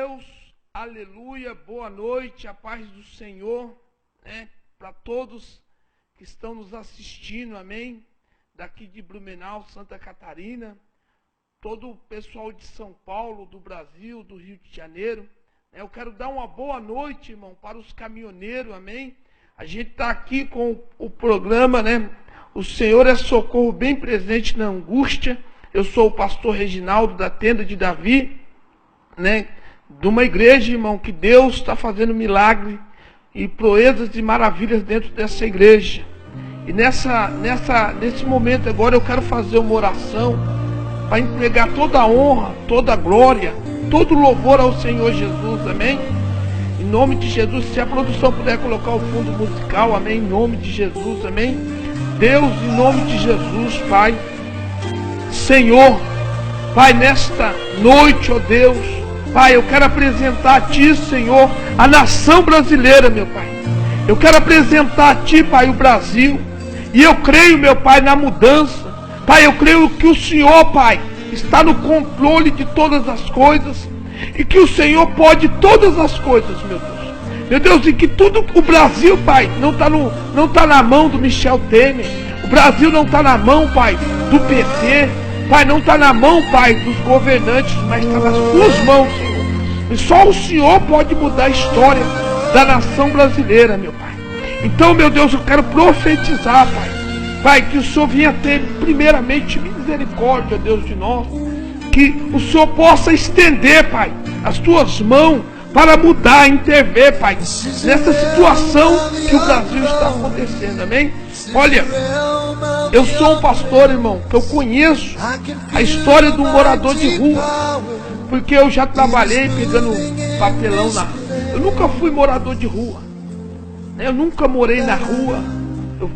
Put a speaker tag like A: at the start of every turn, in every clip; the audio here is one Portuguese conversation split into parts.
A: Deus, aleluia, boa noite, a paz do Senhor, para todos que estão nos assistindo, amém, daqui de Blumenau, Santa Catarina, todo o pessoal de São Paulo, do Brasil, do Rio de Janeiro, eu quero dar uma boa noite, irmão, para os caminhoneiros, amém, a gente está aqui com o programa, o Senhor é socorro bem presente na angústia. Eu sou o pastor Reginaldo da Tenda de Davi, de uma igreja, irmão, que Deus está fazendo milagre e proezas e maravilhas dentro dessa igreja. E nesse momento agora eu quero fazer uma oração para entregar toda a honra, toda a glória, todo o louvor ao Senhor Jesus, amém? Em nome de Jesus, se a produção puder colocar o fundo musical, amém? Em nome de Jesus, amém? Deus, em nome de Jesus, Pai, Senhor, Pai, nesta noite, ó Deus, Pai, eu quero apresentar a Ti, Senhor, a nação brasileira, meu Pai. Eu quero apresentar a Ti, Pai, o Brasil. E eu creio, meu Pai, na mudança. Pai, eu creio que o Senhor, Pai, está no controle de todas as coisas. E que o Senhor pode todas as coisas, meu Deus. Meu Deus, e que tudo, o Brasil, Pai, não está na mão do Michel Temer. O Brasil não está na mão, Pai, do PT. Pai, não está na mão, Pai, dos governantes, mas está nas Tuas mãos, Senhor. E só o Senhor pode mudar a história da nação brasileira, meu Pai. Então, meu Deus, eu quero profetizar, Pai. Pai, que o Senhor venha ter primeiramente misericórdia, Deus, de nós. Que o Senhor possa estender, Pai, as Tuas mãos para mudar, intervir, Pai, nessa situação que o Brasil está acontecendo, amém? Olha, eu sou um pastor, irmão, que eu conheço a história do morador de rua, porque eu já trabalhei pegando papelão na rua. Eu nunca fui morador de rua, eu nunca morei na rua.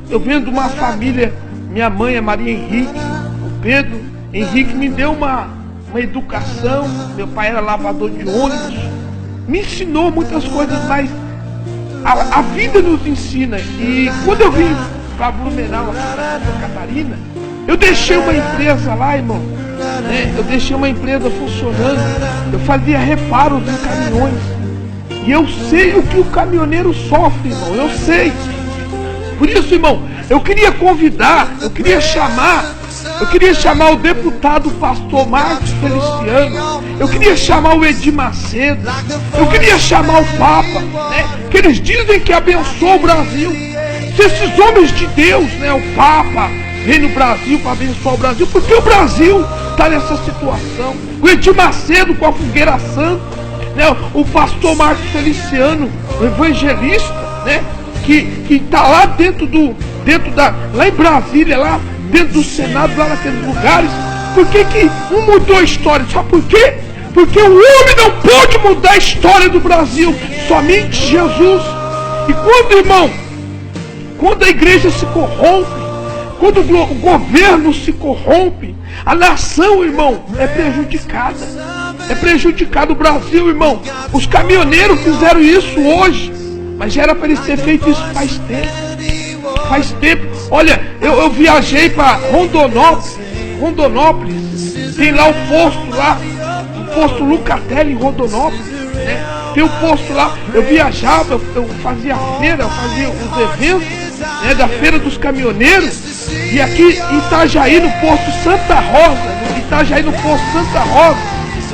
A: Eu venho de uma família, minha mãe é Maria Henrique, o Pedro Henrique me deu uma educação, meu pai era lavador de ônibus, me ensinou muitas coisas, mas a vida nos ensina. E quando eu vim para Blumenau, Santa Catarina, eu deixei uma empresa lá, irmão, eu deixei uma empresa funcionando, eu fazia reparos em caminhões, e eu sei o que o caminhoneiro sofre, irmão, eu sei. Por isso, irmão, eu queria convidar, eu queria chamar o deputado pastor Marcos Feliciano, eu queria chamar o Edir Macedo, eu queria chamar o Papa, que eles dizem que abençoa o Brasil. Se esses homens de Deus, o Papa, vem no Brasil para abençoar o Brasil, porque o Brasil está nessa situação. O Edir Macedo com a Fogueira Santa, o pastor Marcos Feliciano, o evangelista, que está lá lá em Brasília, lá dentro do Senado, lá naqueles lugares. Por que não mudou a história? Sabe por quê? Porque o homem não pode mudar a história do Brasil, somente Jesus. E quando a igreja se corrompe, quando o governo se corrompe, a nação, irmão, é prejudicada. É prejudicado o Brasil, irmão. Os caminhoneiros fizeram isso hoje, mas já era para eles ter feito isso faz tempo. Faz tempo. Olha, eu viajei para Rondonópolis. Tem lá o posto Lucatelli em Rondonópolis, Tem o posto lá. Eu viajava, eu fazia feira, eu fazia os eventos, da Feira dos Caminhoneiros. E aqui em Itajaí, no posto Santa Rosa,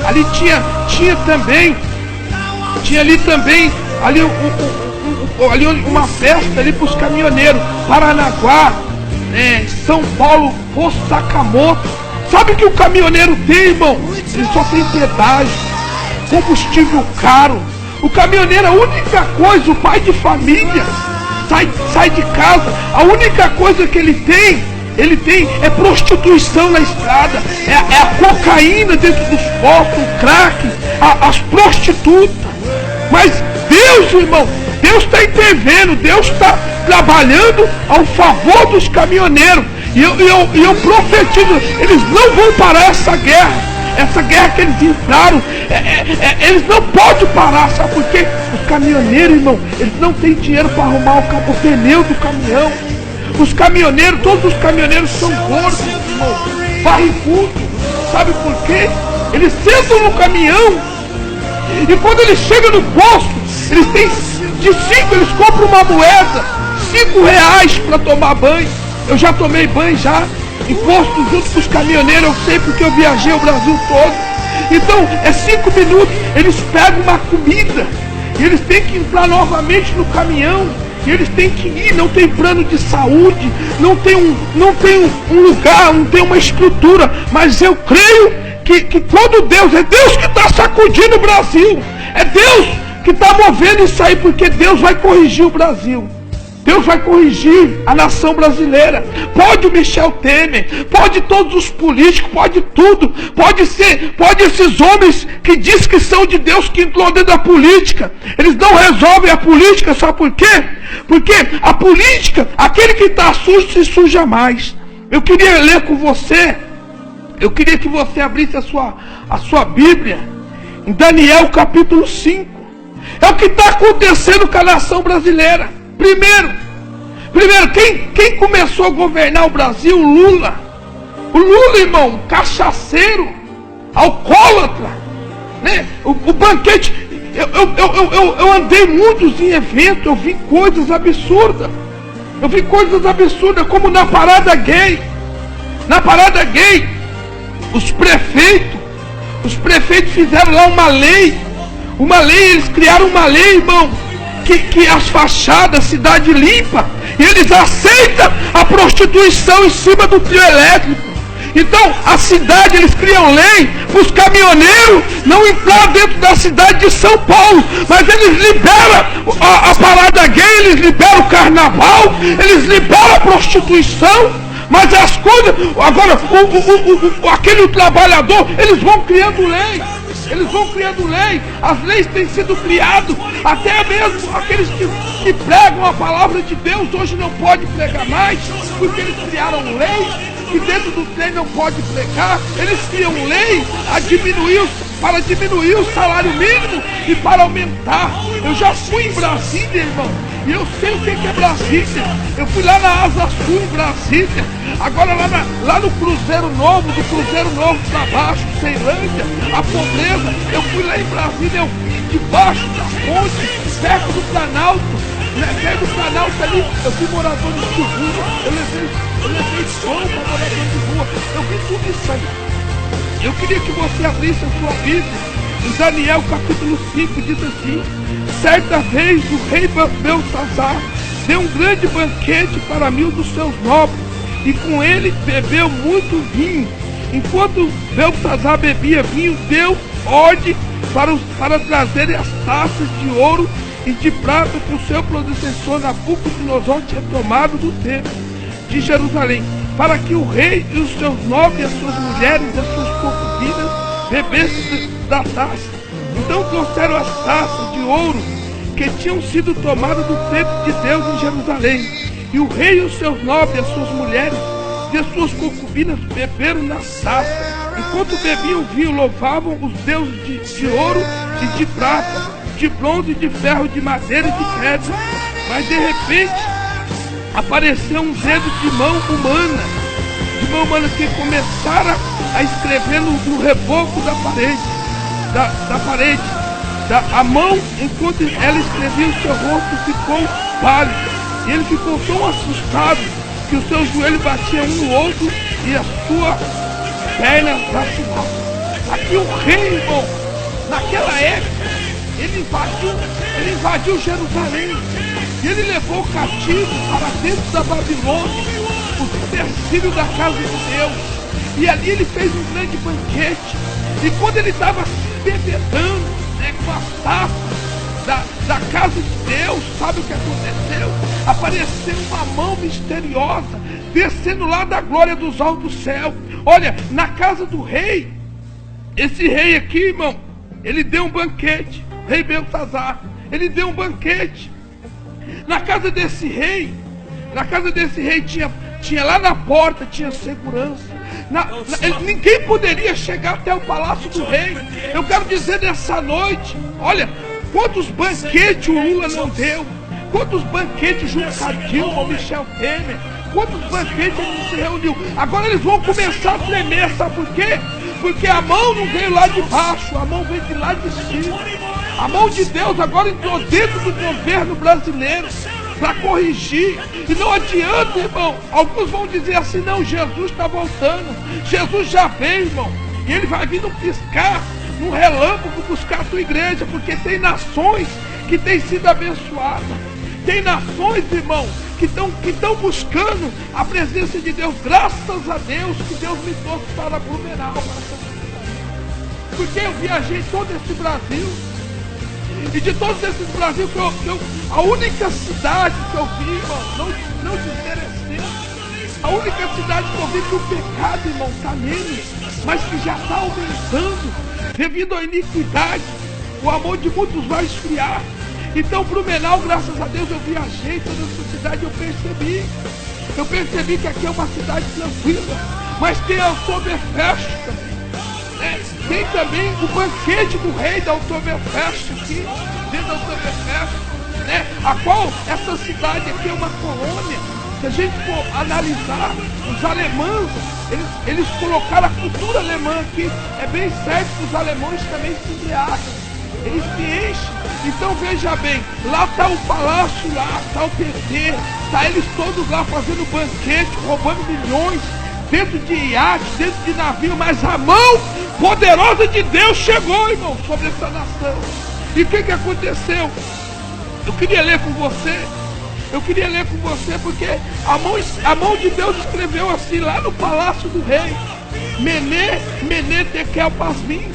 A: ali tinha também, ali uma festa ali para os caminhoneiros. Paranaguá, São Paulo, Poço Sakamoto. Sabe o que o caminhoneiro tem, irmão? Ele só tem pedágio, combustível caro. O caminhoneiro, a única coisa, o pai de família, sai de casa, a única coisa que ele tem é prostituição na estrada, é a cocaína dentro dos postos, o crack, as prostitutas. Mas Deus, irmão, Deus está intervendo, Deus está trabalhando ao favor dos caminhoneiros. E eu profetizo, eles não vão parar essa guerra que eles entraram, eles não podem parar, sabe por quê? Os caminhoneiros, irmão, eles não têm dinheiro para arrumar o pneu do caminhão. Os caminhoneiros, todos os caminhoneiros são gordos, irmão, barrigudos. Sabe por quê? Eles sentam no caminhão E quando eles chegam no posto, eles têm de 5, eles compram uma moeda, R$5 para tomar banho. Eu já tomei banho já, em posto junto com os caminhoneiros, eu sei porque eu viajei o Brasil todo. Então, é 5 minutos, eles pegam uma comida, e eles têm que entrar novamente no caminhão, e eles têm que ir, não tem plano de saúde, não tem um lugar, não tem uma estrutura, mas eu creio que quando Deus, é Deus que está sacudindo o Brasil, é Deus que está movendo isso aí, porque Deus vai corrigir o Brasil. Deus vai corrigir a nação brasileira. Pode o Michel Temer, pode todos os políticos, pode tudo, pode esses homens que dizem que são de Deus, que entrou dentro da política. Eles não resolvem a política, sabe por quê? Porque a política, aquele que está sujo se suja mais. Eu queria ler com você, eu queria que você abrisse a sua Bíblia em Daniel capítulo 5. É o que está acontecendo com a nação brasileira. Primeiro, quem começou a governar o Brasil? O Lula. O Lula, irmão, cachaceiro, alcoólatra, né? O banquete. Eu andei muitos em eventos, eu vi coisas absurdas. Como na parada gay. Na parada gay, os prefeitos fizeram lá uma lei, eles criaram uma lei, irmão, que as fachadas, cidade limpa, e eles aceitam a prostituição em cima do trio elétrico. Então, a cidade, eles criam lei para os caminhoneiros não entrar dentro da cidade de São Paulo, mas eles liberam a parada gay, eles liberam o carnaval, eles liberam a prostituição. Mas as coisas, agora, aquele trabalhador, eles vão criando lei. As leis têm sido criadas, até mesmo aqueles que pregam a palavra de Deus, hoje não pode pregar mais, porque eles criaram leis, que dentro do trem não pode pregar, eles criam lei para diminuir o salário mínimo e para aumentar. Eu já fui em Brasília, irmão, e eu sei o que é Brasília. Eu fui lá na Asa Sul em Brasília, agora lá no Cruzeiro Novo, do Cruzeiro Novo para baixo, Ceilândia, a pobreza. Eu fui lá em Brasília, eu fui debaixo da ponte, perto do Planalto, né? Perto do Planalto ali, eu fui morador de rua, eu levei som para morador de rua, eu vi tudo isso aí. Eu queria que você abrisse a sua Bíblia. Em Daniel capítulo 5 diz assim: certa vez o rei Beltesazar deu um grande banquete para 1000 dos seus nobres, e com ele bebeu muito vinho. Enquanto Beltesazar bebia vinho, deu ordem para trazerem as taças de ouro e de prata que o seu predecessor Nabucodonosor tinha tomado do templo de Jerusalém, para que o rei e os seus nobres, as suas mulheres e as suas concubinas bebessem da taça. Então trouxeram as taças de ouro que tinham sido tomadas do templo de Deus em Jerusalém, e o rei e os seus nobres, as suas mulheres e as suas concubinas beberam nas taças. Enquanto bebiam o vinho, louvavam os deuses de ouro e de prata, de bronze, de ferro, de madeira e de pedra. Mas de repente apareceu um dedo de mão humana que começara a escrever no reboco da parede. A mão, enquanto ela escrevia, o seu rosto ficou pálido, e ele ficou tão assustado que os seus joelhos batiam um no outro e a sua perna vacilavam. Aqui o rei, irmão, naquela época, ele invadiu Jerusalém, e ele levou cativo para dentro da Babilônia os utensílios da casa de Deus, e ali ele fez um grande banquete. E quando ele estava se embebedando, né, com as taças da casa de Deus, sabe o que aconteceu? Apareceu uma mão misteriosa descendo lá da glória dos altos céus. Olha, na casa do rei, esse rei aqui, irmão, ele deu um banquete. O rei Beltesazar, ele deu um banquete. Na casa desse rei tinha lá na porta, tinha segurança. Ninguém poderia chegar até o palácio do rei. Eu quero dizer nessa noite, olha, quantos banquetes o Lula não deu, quantos banquetes Juca Dilma, o Michel Temer, quantos banquetes ele não se reuniu. Agora eles vão começar a tremer, sabe por quê? Porque a mão não veio lá de baixo, a mão veio de lá de cima. A mão de Deus agora entrou dentro do governo brasileiro para corrigir. E não adianta, irmão. Alguns vão dizer assim: não, Jesus está voltando. Jesus já veio, irmão. E ele vai vir no piscar, no relâmpago, buscar a tua igreja. Porque tem nações que têm sido abençoadas. Tem nações, irmão, que estão buscando a presença de Deus. Graças a Deus que Deus me trouxe para Blumenau, porque eu viajei todo esse Brasil. E de todos esses Brasil a única cidade que eu vi, irmão, não desmerecendo, a única cidade que eu vi que o pecado, irmão, está nele, mas que já está aumentando devido à iniquidade. O amor de muitos vai esfriar. Então, Blumenau, graças a Deus, eu viajei toda essa cidade. Eu percebi que aqui é uma cidade tranquila, mas tem a Oktoberfest, né? Tem também o banquete do rei da Oktoberfest aqui, dentro da Oktoberfest, né? A qual essa cidade aqui é uma colônia. Se a gente for analisar, os alemães, eles colocaram a cultura alemã aqui. É bem certo que os alemães também se embriagam, eles se enchem. Então veja bem, lá está o palácio, lá está o PT, está eles todos lá fazendo banquete, roubando milhões, dentro de iate, dentro de navio, mas a mão poderosa de Deus chegou, irmão, sobre essa nação. E o que aconteceu? Eu queria ler com você, porque a mão de Deus escreveu assim, lá no palácio do rei: Mené Tekel Pasmim.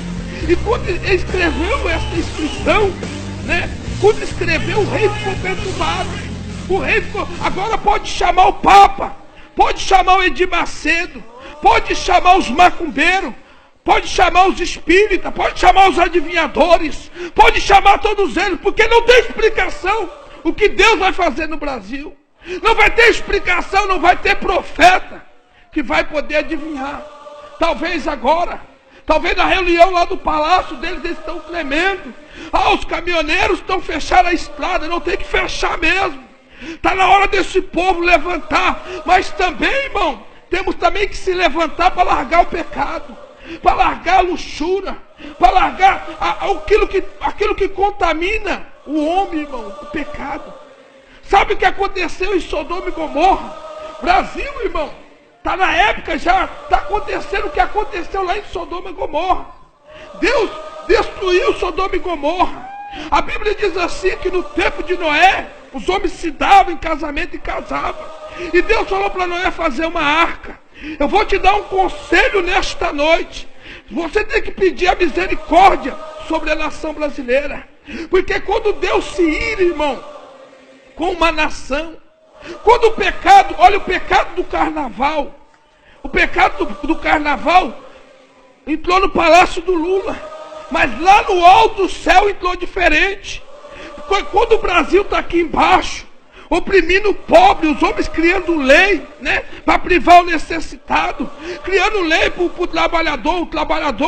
A: E quando ele escreveu essa inscrição, né? Quando escreveu, o rei ficou perturbado. O rei ficou: agora pode chamar o Papa, pode chamar o Edir Macedo, pode chamar os macumbeiros, pode chamar os espíritas, pode chamar os adivinhadores, pode chamar todos eles, porque não tem explicação o que Deus vai fazer no Brasil. Não vai ter explicação, não vai ter profeta que vai poder adivinhar. Talvez agora, talvez na reunião lá do palácio deles, eles estão tremendo. Os caminhoneiros estão fechando a estrada. Não tem que fechar mesmo. Está na hora desse povo levantar. Mas também, irmão, temos também que se levantar para largar o pecado, para largar a luxúria, para largar aquilo que contamina o homem, irmão, o pecado. Sabe o que aconteceu em Sodoma e Gomorra? Brasil, irmão, está na época já, está acontecendo o que aconteceu lá em Sodoma e Gomorra. Deus destruiu Sodoma e Gomorra. A Bíblia diz assim, que no tempo de Noé, os homens se davam em casamento e casavam. E Deus falou para Noé fazer uma arca. Eu vou te dar um conselho nesta noite. Você tem que pedir a misericórdia sobre a nação brasileira. Porque quando Deus se ira, irmão, com uma nação, quando o pecado, olha o pecado do carnaval. O pecado do carnaval entrou no palácio do Lula, mas lá no alto do céu entrou diferente. Quando o Brasil está aqui embaixo, oprimindo o pobre, os homens criando lei, né, para privar o necessitado, criando lei para o trabalhador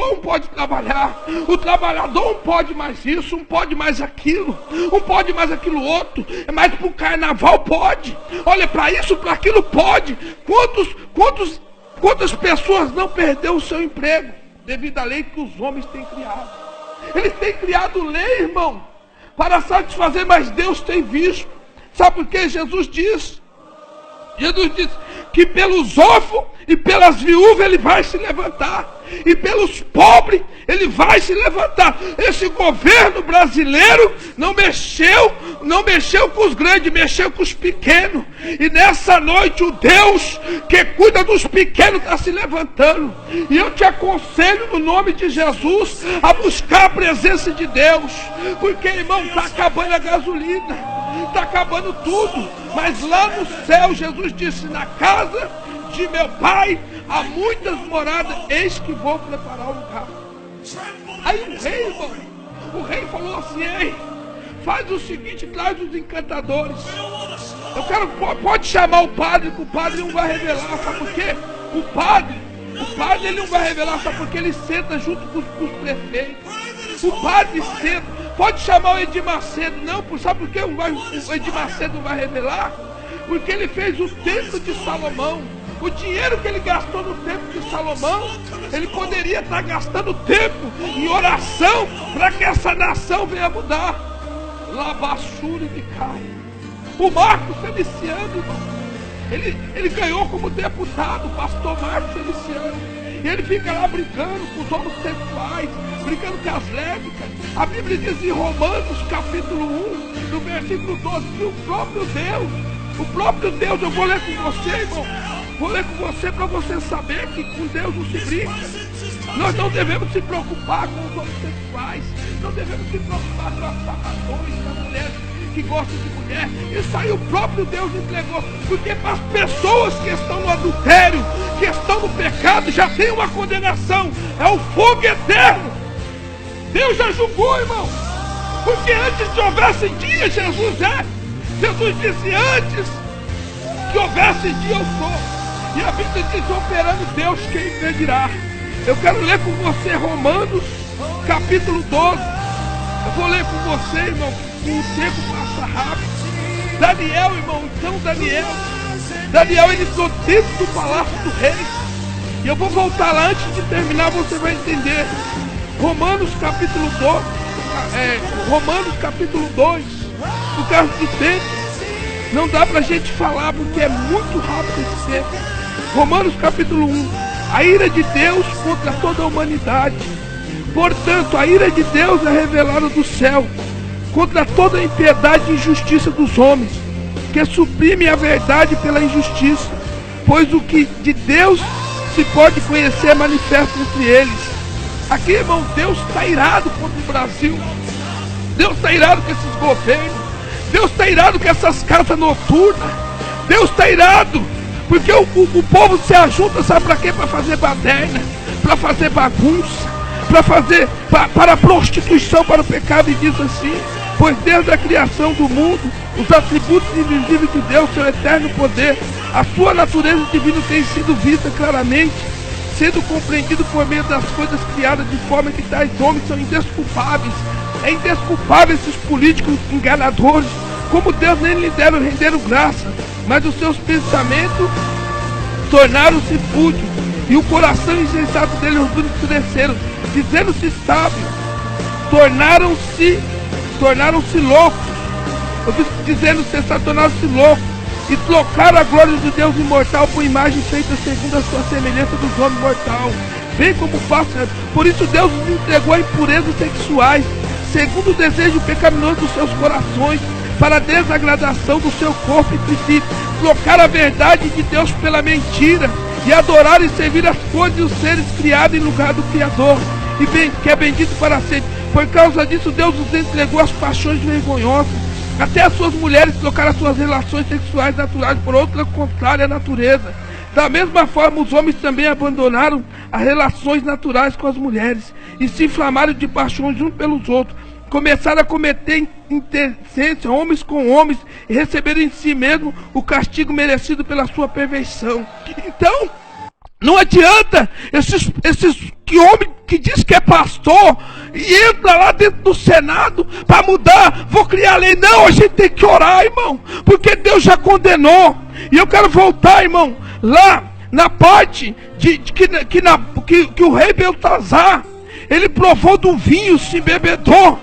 A: não pode trabalhar, o trabalhador não pode mais isso, não pode mais aquilo, não pode mais aquilo outro, mas para o carnaval pode, olha, para isso, para aquilo pode. Quantas pessoas não perderam o seu emprego devido à lei que os homens têm criado? Eles têm criado lei, irmão, para satisfazer, mas Deus tem visto. Sabe por que Jesus diz? Jesus diz que pelos órfãos e pelas viúvas ele vai se levantar. E pelos pobres ele vai se levantar. Esse governo brasileiro não mexeu com os grandes, mexeu com os pequenos. E nessa noite o Deus que cuida dos pequenos está se levantando. E eu te aconselho no nome de Jesus a buscar a presença de Deus. Porque, irmão, está acabando a gasolina, está acabando tudo. Mas lá no céu Jesus disse: na casa de meu pai há muitas moradas, eis que vou preparar um lugar. Aí o rei falou assim: ei, faz o seguinte, traz os encantadores. Pode chamar o padre, que o padre não vai revelar. Sabe por quê? O padre ele não vai revelar, sabe por quê? Ele senta junto com os prefeitos. O padre senta. Pode chamar o Edir Macedo, não, sabe por quê? O Edir Macedo não vai revelar? Porque ele fez o templo de Salomão. O dinheiro que ele gastou no tempo de Salomão, ele poderia estar gastando tempo em oração para que essa nação venha mudar. Labassuri me cai. O Marcos Feliciano, irmão, ele ganhou como deputado, o pastor Marcos Feliciano. E ele fica lá brigando com os homossexuais, brigando com as lésbicas. A Bíblia diz em Romanos capítulo 1, no versículo 12, que o próprio Deus, eu vou ler com você, irmão. Vou ler com você para você saber que com Deus não se brinca. Nós não devemos se preocupar com os homossexuais, não devemos se preocupar com as sapatões, com as mulheres que gostam de mulher. Isso aí o próprio Deus entregou, porque para as pessoas que estão no adultério, que estão no pecado, já tem uma condenação, é o fogo eterno. Deus já julgou, irmão, porque antes que houvesse dia, Jesus disse: antes que houvesse dia eu sou. E a Bíblia diz: operando Deus, quem impedirá? Eu quero ler com você Romanos capítulo 12. Eu vou ler com você, irmão, que o tempo passa rápido. Daniel, irmão, então Daniel, ele ficou dentro do palácio do rei. E eu vou voltar lá antes de terminar, você vai entender. Romanos capítulo 2, por causa do tempo, não dá pra gente falar porque é muito rápido esse tempo. Romanos capítulo 1, a ira de Deus contra toda a humanidade. Portanto, a ira de Deus é revelada do céu contra toda a impiedade e injustiça dos homens, que suprime a verdade pela injustiça, pois o que de Deus se pode conhecer é manifesto entre eles. Aqui, irmão, Deus está irado contra o Brasil. Deus está irado com esses governos. Deus está irado com essas casas noturnas. Deus está irado porque o povo se ajunta, sabe para quê? Para fazer baderna, para fazer bagunça, para a prostituição, para o pecado. E diz assim: pois desde a criação do mundo, os atributos invisíveis de Deus, seu eterno poder, a sua natureza divina tem sido vista claramente, sendo compreendido por meio das coisas criadas, de forma que tais homens são indesculpáveis. É indesculpável esses políticos enganadores, como Deus nem lhe renderam graça, mas os seus pensamentos tornaram-se fúteis, e o coração insensato deles obscureceram, dizendo-se sábios, tornaram-se loucos, dizendo-se sábios, tornaram-se loucos, e trocaram a glória de Deus imortal por imagem feita segundo a sua semelhança dos homens mortais, bem como passa. Por isso Deus os entregou a impurezas sexuais, segundo o desejo pecaminoso dos seus corações, para a desagradação do seu corpo entre si, trocar a verdade de Deus pela mentira, e adorar e servir as coisas e os seres criados em lugar do Criador, que é bendito para sempre. Por causa disso, Deus os entregou às paixões vergonhosas. Até as suas mulheres trocaram as suas relações sexuais naturais por outra contrária à natureza. Da mesma forma, os homens também abandonaram as relações naturais com as mulheres e se inflamaram de paixões uns pelos outros. Começaram a cometer indecência, homens com homens, e receberam em si mesmo o castigo merecido pela sua perversão. Então, não adianta esses homem que diz que é pastor e entra lá dentro do Senado para mudar, vou criar lei. Não, a gente tem que orar, irmão, porque Deus já condenou. E eu quero voltar, irmão, lá na parte que o rei Beltazar, ele provou do vinho, se embebedou.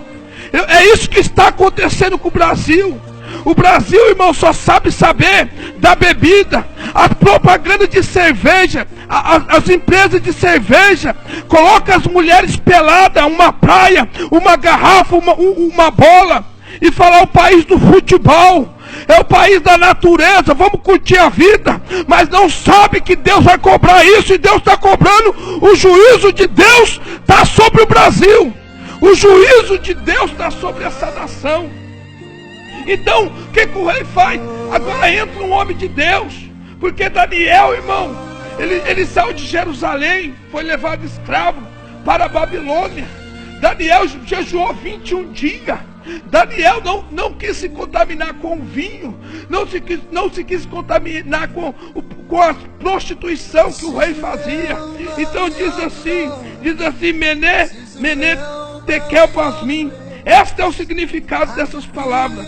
A: É isso que está acontecendo com o Brasil. O Brasil, irmão, só sabe saber da bebida. A propaganda de cerveja, as empresas de cerveja colocam as mulheres peladas, uma praia, uma garrafa, uma bola, e falar: o país do futebol, é o país da natureza, vamos curtir a vida. Mas não sabe que Deus vai cobrar isso, e Deus está cobrando. O juízo de Deus está sobre o Brasil. O juízo de Deus está sobre essa nação. Então, o que o rei faz? Agora entra um homem de Deus, porque Daniel, irmão, ele saiu de Jerusalém, foi levado escravo para a Babilônia. Daniel jejuou 21 dias. Daniel não quis se contaminar com o vinho, não se quis contaminar com a prostituição que o rei fazia. Então diz assim, Mené, Tekel Pasmim. Este é o significado dessas palavras.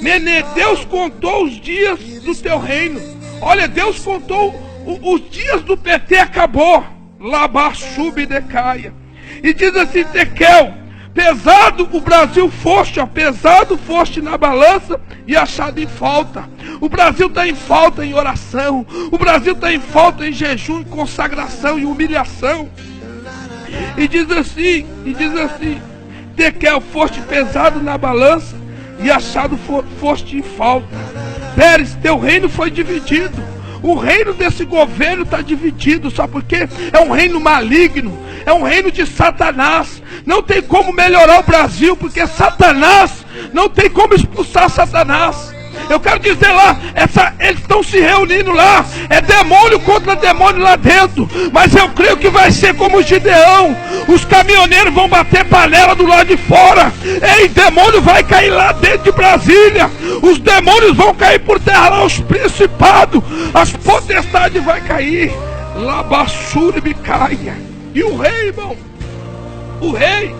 A: Mené, Deus contou os dias do teu reino. Olha, Deus contou os dias do PT acabou. Labassube decaia. E diz assim, Tekel, pesado o Brasil foste, ó, pesado foste na balança e achado em falta. O Brasil está em falta em oração. O Brasil está em falta em jejum, em consagração e humilhação. E diz assim, Tekel, foste pesado na balança e achado foste em falta. Pérez, teu reino foi dividido. O reino desse governo está dividido, sabe por quê? É um reino maligno, é um reino de Satanás. Não tem como melhorar o Brasil, porque Satanás, não tem como expulsar Satanás. Eu quero dizer lá, eles estão se reunindo lá, é demônio contra demônio lá dentro. Mas eu creio que vai ser como Gideão. Os caminhoneiros vão bater panela do lado de fora. Ei, demônio vai cair lá dentro de Brasília. Os demônios vão cair por terra lá, os principados, as potestades vai cair. Labassure me caia. E o rei, irmão, o rei,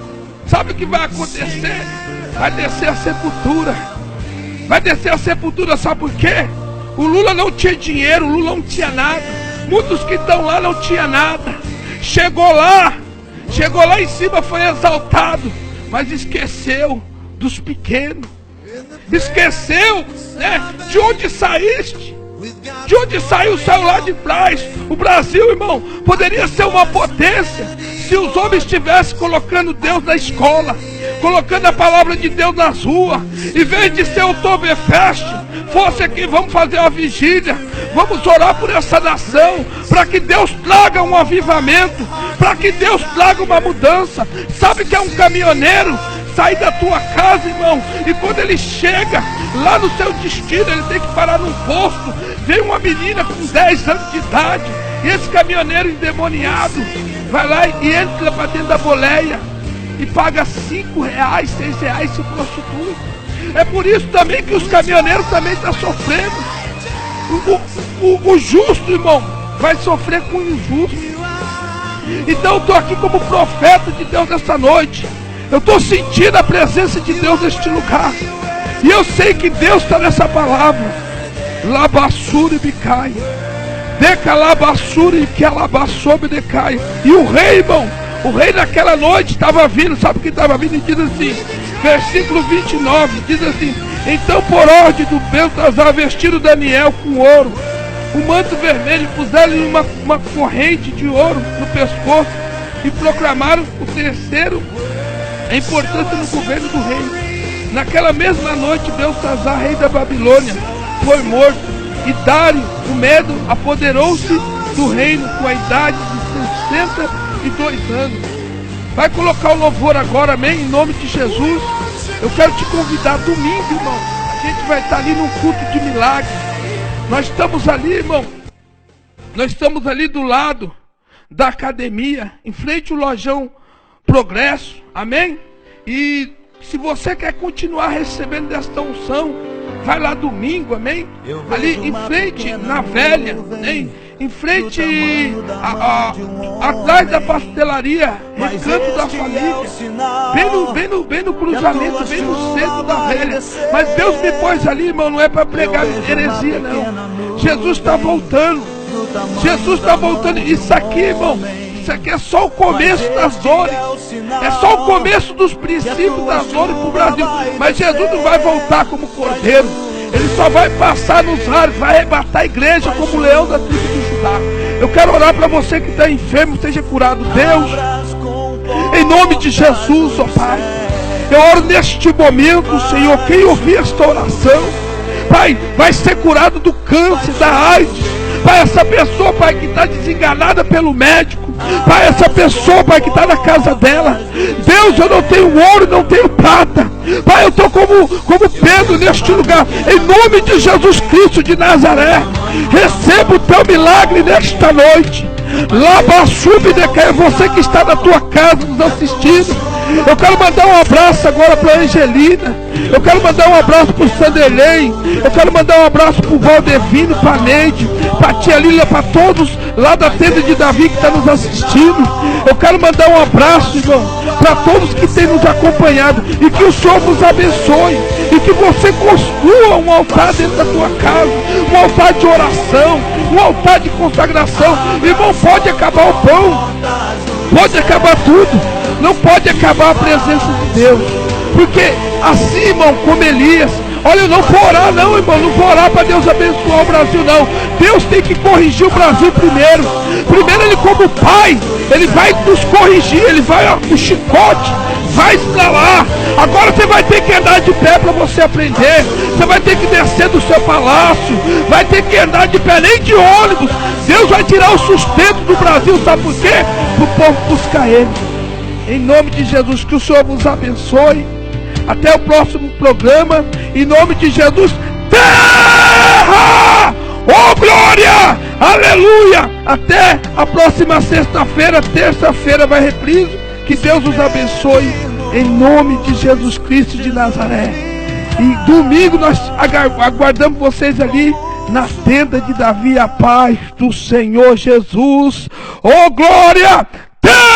A: sabe o que vai acontecer? Vai descer a sepultura. Vai descer a sepultura, sabe por quê? O Lula não tinha dinheiro, o Lula não tinha nada. Muitos que estão lá não tinha nada. Chegou lá em cima, foi exaltado, mas esqueceu dos pequenos. Esqueceu, né? De onde saíste? De onde saiu lá de trás. O Brasil, irmão, poderia ser uma potência se os homens estivessem colocando Deus na escola, colocando a palavra de Deus nas ruas. Em vez de ser o Oktoberfest, fosse aqui, vamos fazer uma vigília, vamos orar por essa nação, para que Deus traga um avivamento, para que Deus traga uma mudança. Sabe que é um caminhoneiro sair da tua casa, irmão, e quando ele chega lá no seu destino, ele tem que parar num posto. Vem uma menina com 10 anos de idade, e esse caminhoneiro endemoniado vai lá e entra para dentro da boleia e paga R$5, R$6 se prostitui. É por isso também que os caminhoneiros também estão sofrendo. O justo, irmão, vai sofrer com o injusto. Então eu estou aqui como profeta de Deus essa noite. Eu estou sentindo a presença de Deus neste lugar. E eu sei que Deus está nessa palavra. Labassure bicai. Deca labassure que alabassure decai. E o rei, irmão, o rei naquela noite estava vindo. Sabe o que estava vindo? E diz assim, versículo 29, diz assim: então por ordem do Beltesazar vestiram Daniel com ouro, o manto vermelho, puseram-lhe uma corrente de ouro no pescoço e proclamaram o terceiro a importância no governo do rei. Naquela mesma noite, Beltesazar, rei da Babilônia, foi morto, e Dário, o Medo, apoderou-se do reino com a idade de 62 anos. Vai colocar o louvor agora, amém? Em nome de Jesus. Eu quero te convidar domingo, irmão. A gente vai estar ali num culto de milagre. Nós estamos ali, irmão. Nós estamos ali do lado da academia, em frente ao Lojão Progresso, amém? E se você quer continuar recebendo desta unção, vai lá domingo, amém? Ali em frente, na velha, amém? Em frente, atrás da pastelaria, Recanto da Família, bem no cruzamento, bem no centro da velha. Mas Deus me pôs ali, irmão, não é para pregar heresia, não. Jesus está voltando. Jesus está voltando. Isso aqui, irmão, isso aqui é só o começo das dores. É só o começo dos princípios das dores para o Brasil. Mas Jesus não vai voltar como cordeiro. Ele só vai passar nos ares, vai arrebatar a igreja como o leão da tribo de Judá. Eu quero orar para você que está enfermo, seja curado. Deus, em nome de Jesus, ó Pai, eu oro neste momento, Senhor, quem ouvir esta oração, Pai, vai ser curado do câncer, da AIDS. Pai, essa pessoa, Pai, que está desenganada pelo médico, Pai, essa pessoa, Pai, que está na casa dela, Deus, eu não tenho ouro, não tenho prata, Pai, eu estou como Pedro neste lugar, em nome de Jesus Cristo de Nazaré, receba o teu milagre nesta noite. Labassube decai, você que está na tua casa nos assistindo. Eu quero mandar um abraço agora para a Angelina. Eu quero mandar um abraço para o Sanderley. Eu quero mandar um abraço para o Valdevino, para a Neide, para a tia Lília, para todos lá da tenda de Davi que está nos assistindo. Eu quero mandar um abraço, irmão, para todos que têm nos acompanhado. E que o Senhor nos abençoe. E que você construa um altar dentro da tua casa, um altar de oração, o altar de consagração. Irmão, pode acabar o pão, pode acabar tudo, não pode acabar a presença de Deus. Porque assim, irmão, como Elias, olha, eu não vou orar não, irmão, não vou orar para Deus abençoar o Brasil não. Deus tem que corrigir o Brasil primeiro. Primeiro ele, como pai, ele vai nos corrigir, ele vai, ó, o chicote vai estralar. Agora você vai ter que andar de pé para você aprender. Você vai ter que descer do seu palácio, vai ter que andar de pé, nem de ônibus. Deus vai tirar o sustento do Brasil, sabe por quê? Para o povo buscar Ele. Em nome de Jesus, que o Senhor vos abençoe. Até o próximo programa. Em nome de Jesus. Terra! Oh, glória! Aleluia! Até a próxima sexta-feira. Terça-feira vai reprise. Que Deus os abençoe. Em nome de Jesus Cristo de Nazaré. E domingo nós aguardamos vocês ali na tenda de Davi. A paz do Senhor Jesus. Oh, glória! Terra!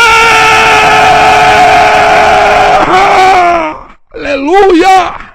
A: Aleluia!